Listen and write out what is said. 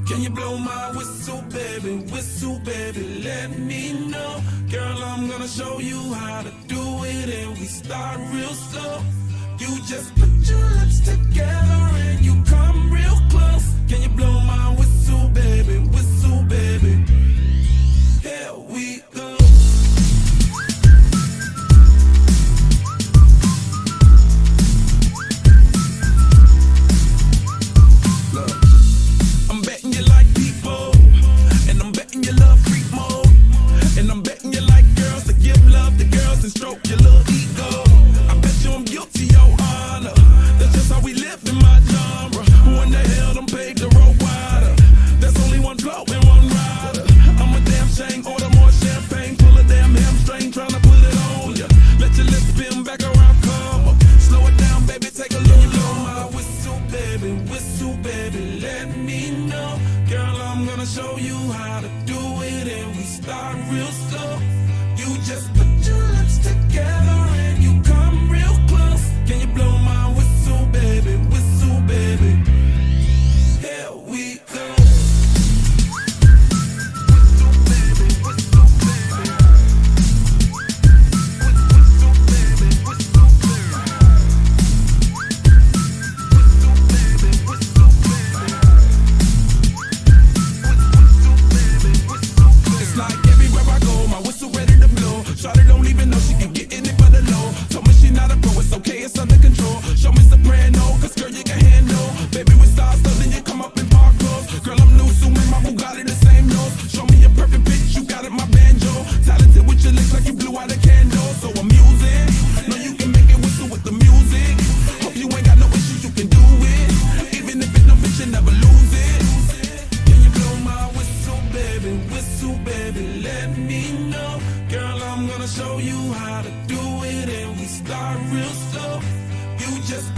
Can you blow my whistle, baby, let me know. Girl, I'm gonna show you how to do it, and we start real slow. You just put your lips together and you come real close. Can you blow my whistle, baby, here we go. I'm betting you like people, and I'm betting you love freak mode, and I'm betting you like girls to give love to girls and stroke your little ego. I bet you I'm guilty, your honor. That's just how we live in my genre. Who in the hell done paved the road wider? There's only one flow and one rider. I'm a damn shame, order more champagne, pull a damn hamstring, tryna put it on ya. Let your lips spin back around, come up. Slow it down, baby, take a look. Blow my whistle, baby, let me know. Girl, I'm gonna show you how to do it, and we start real slow. You just put your lips together and you come real close. Can you blow my whistle, baby, here we go. Shawty don't even know she can get in it for the low. Told me she not a pro, it's okay, it's under control. Show me soprano, cause girl you can handle. Baby with stars, so then you come up in park clothes. Girl I'm new, so me my Bugatti the same nose. Show me a perfect pitch, you got it, my banjo. Talented with your lips like you blew out a candle. So I'm using, know you can make it whistle with the music. Hope you ain't got no issues, you can do it. Even if it's no bitch, you never lose it. Can you blow my whistle, baby, let me know. Girl, I'm gonna show you how to do it, and we start real slow. You just